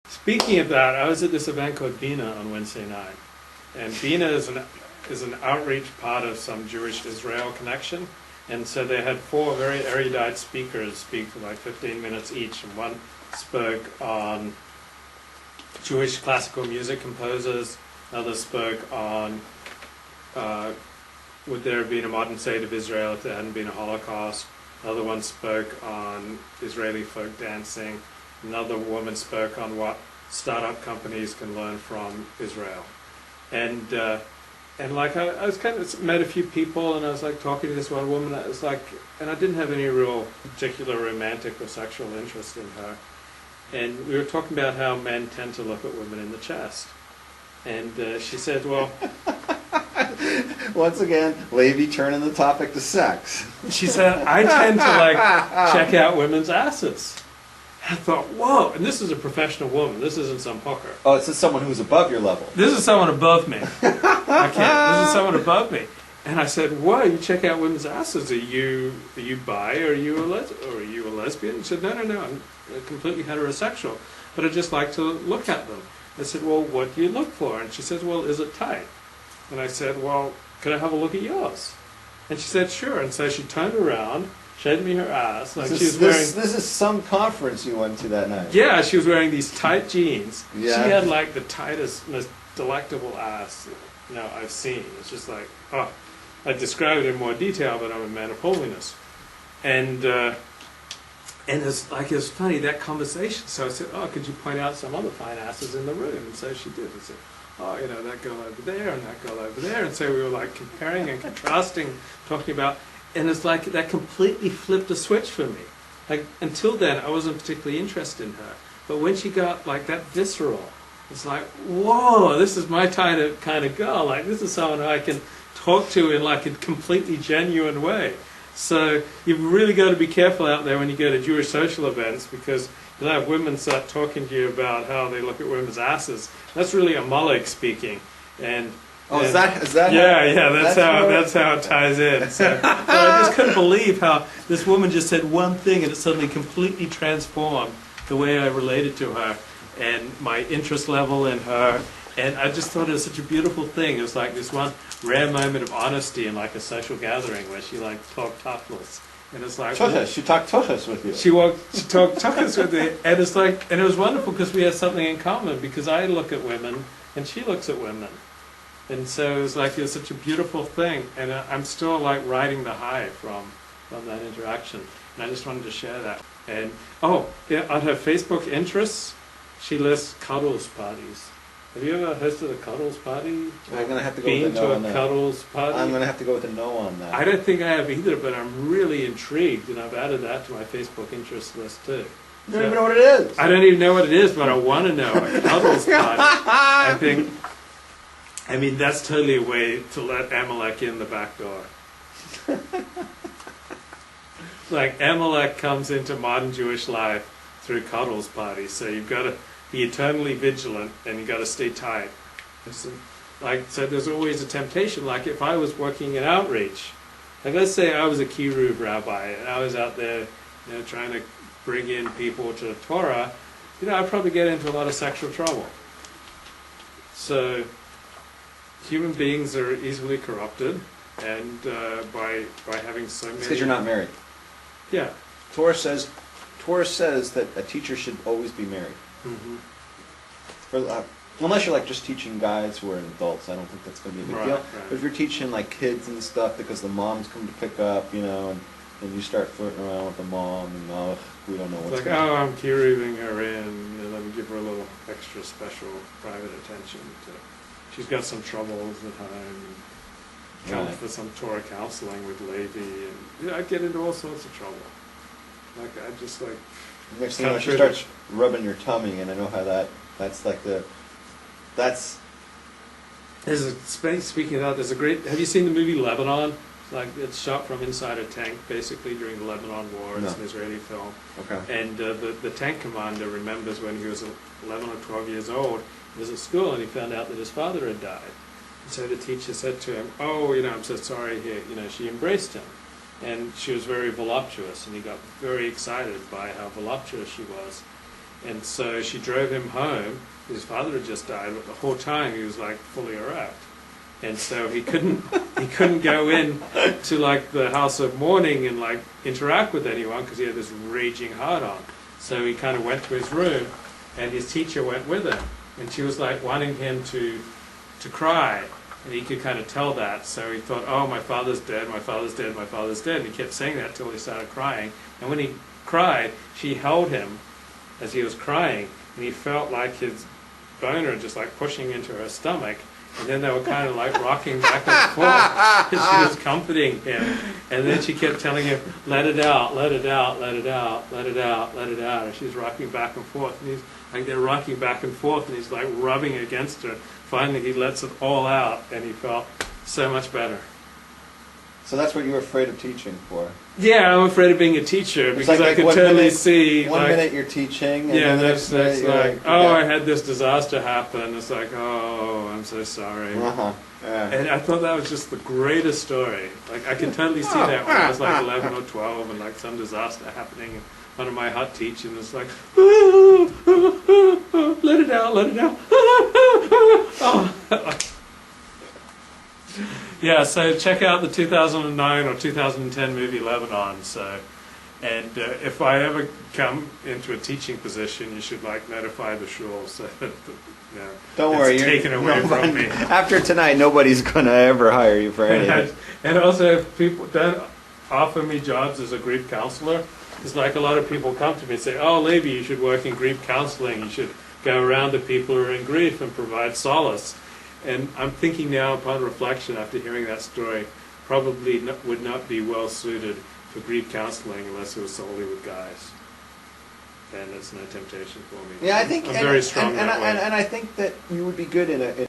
Speaking of that, I was at this event called Bina on Wednesday night, and Bina is an outreach part of some Jewish-Israel connection, and so they had four very erudite speakers speak for like 15 minutes each, and one spoke on Jewish classical music composers, another spoke on would there have been a modern state of Israel if there hadn't been a Holocaust, another one spoke on Israeli folk dancing, another woman spoke on what startup companies can learn from Israel. And like I was kind of met a few people, and I was like talking to this one woman. I was like, and I didn't have any real particular romantic or sexual interest in her. And we were talking about how men tend to look at women in the chest. And she said, well, once again, Levi turning the topic to sex. She said, I tend to like check out women's asses. I thought, whoa, and this is a professional woman. This isn't some hooker. Oh, this is someone who's above your level. This is someone above me. This is someone above me. And I said, whoa, you check out women's asses. Are you bi, or are you a lesbian? She said, no, I'm completely heterosexual, but I just like to look at them. I said, well, what do you look for? And she says, well, is it tight? And I said, well, could I have a look at yours? And she said, sure. And so she turned around, showed me her ass. Like she was wearing. This is some conference you went to that night. Yeah, she was wearing these tight jeans. Yeah. She had like the tightest, most delectable ass I've seen. It's just like, oh, I describe it in more detail, but I'm a man of holiness. And it's like, it was funny, that conversation. So I said, oh, could you point out some other fine asses in the room? And so she did. I said, oh, that girl over there and that girl over there. And so we were like comparing and contrasting, talking about, and it's like that completely flipped a switch for me. Like, until then, I wasn't particularly interested in her. But when she got like that visceral, it's like, whoa, this is my kind of girl. Like, this is someone who I can talk to in like a completely genuine way. So you've really got to be careful out there when you go to Jewish social events, because you'll have women start talking to you about how they look at women's asses. That's really Amalek speaking. And is that? Yeah, that's how it ties in. So I just couldn't believe how this woman just said one thing and it suddenly completely transformed the way I related to her and my interest level in her. And I just thought it was such a beautiful thing. It was like this one rare moment of honesty in like a social gathering where she like talked topless. And it's like, she talked tuchus with you. She talked tuchus with me, and it's like, and it was wonderful because we had something in common, because I look at women and she looks at women. And so it was like, it was such a beautiful thing, and I'm still like riding the high from that interaction. And I just wanted to share that. And on her Facebook interests, she lists cuddles parties. Have you ever hosted a cuddles party? I'm going to have to go with a no on that. Cuddles party? I'm going to have to go with a no on that. I don't think I have either, but I'm really intrigued, and I've added that to my Facebook interest list too. You don't even know what it is. I don't even know what it is, but I want to know. A cuddles party. I mean, that's totally a way to let Amalek in the back door. Like, Amalek comes into modern Jewish life through cuddles parties, so you've got to be eternally vigilant, and you've got to stay tight. So there's always a temptation. Like, if I was working in outreach, like let's say I was a Kiruv rabbi, and I was out there trying to bring in people to the Torah, I'd probably get into a lot of sexual trouble. So human beings are easily corrupted, and by having so many... It's because you're not married. Yeah. Torah says that a teacher should always be married. Mm-hmm. Unless you're like just teaching guys who are adults, I don't think that's going to be a big deal. Right. But if you're teaching like kids and stuff because the moms come to pick up, and you start flirting around with the mom, and we don't know what's going on. I'm Kiruving her in, and let me give her a little extra special private attention. She's got some troubles at home. Come for some Torah counseling with Levi, and I get into all sorts of trouble. Like I just like. Next thing she starts rubbing your tummy, and I know how that's like that's. Speaking of that, there's a great. Have you seen the movie Lebanon? It's shot from inside a tank, basically during the Lebanon War. It's an Israeli film. Okay. And the tank commander remembers when he was 11 or 12 years old. He was at school and he found out that his father had died. And so the teacher said to him, "Oh, I'm so sorry." Here, she embraced him. And she was very voluptuous, and he got very excited by how voluptuous she was. And so she drove him home. His father had just died, but the whole time he was like fully erect. And so he couldn't go in to like the house of mourning and like interact with anyone because he had this raging heart on. So he kind of went to his room, and his teacher went with him, and she was like wanting him to cry, and he could kind of tell that. So he thought, oh, my father's dead, my father's dead, my father's dead, and he kept saying that till he started crying. And when he cried, she held him as he was crying, and he felt like his boner just like pushing into her stomach. And then they were kind of like rocking back and forth as she was comforting him. And then she kept telling him, let it out, let it out, let it out, let it out, let it out. And she's rocking back and forth. And he's like, they're rocking back and forth, and he's like rubbing against her. Finally, he lets it all out, and he felt so much better. So that's what you were afraid of teaching for? Yeah, I'm afraid of being a teacher because I could totally see. One minute you're teaching, and yeah, the next minute you're like, oh, I had this disaster happen. It's like, oh, I'm so sorry. Yeah. And I thought that was just the greatest story. Like I can totally see that when I was like 11 or 12, and like some disaster happening. And one of my hot teachers was like, let it out, let it out. Oh. Yeah, so check out the 2009 or 2010 movie Lebanon. So, and if I ever come into a teaching position, you should like notify the shul so that don't worry, you're taken away from me. After tonight, nobody's gonna ever hire you for anything. And also, if people don't offer me jobs as a grief counselor, it's like a lot of people come to me and say, "Oh, Levi, you should work in grief counseling. You should go around to people who are in grief and provide solace." And I'm thinking now, upon reflection, after hearing that story, probably would not be well suited for grief counseling unless it was solely with guys. And it's no temptation for me. Yeah, I think I'm very strong that way. And I think that you would be good in a